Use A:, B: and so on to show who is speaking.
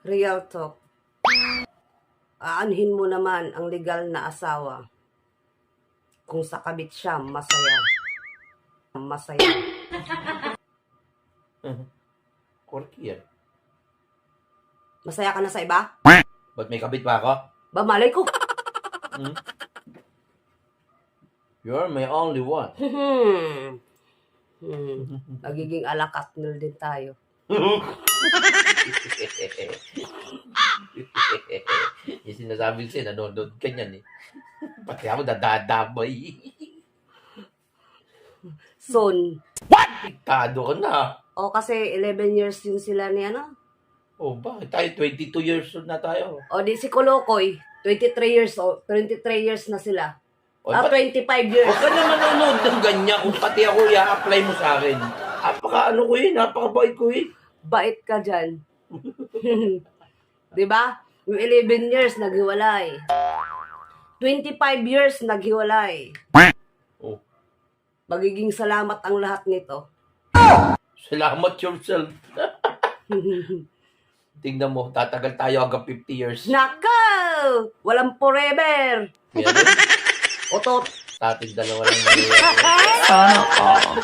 A: Real talk. Aanhin mo naman ang legal na asawa. Kung sa kabit siya, masaya. Masaya.
B: Quirky yan.
A: Masaya ka na sa iba?
B: Ba't may kabit pa ako?
A: Ba, malay ko.
B: You're my only one.
A: Magiging alakatnul din tayo.
B: Yung sinasabi ko sa'yo, nanonood ka niyan eh. Pati ako dadadamay.
A: Soon.
B: Diktado ka na.
A: O kasi 11 years yun sila ni ano?
B: Oh, bakit tayo? 22 years old na tayo.
A: O di si Kolokoy, 23 years old, 23 years na sila.
B: O,
A: 25 years.
B: Huwag ka na manonood ng ganyan kung pati ako i-apply mo sa akin. Napaka-ano ko yun, napaka-bait ko yun.
A: Bait ka dyan. Diba? Yung 11 years naghiwalay. 25 years naghiwalay.
B: Oh,
A: Magiging salamat ang lahat nito.
B: salamat yourself. Tingnan mo, tatagal tayo hanggang 50 years.
A: Nakaw! Walang forever.
B: Meron?
A: Otot.
B: Sa ating dalawa lang nangyayari.
C: Sana all.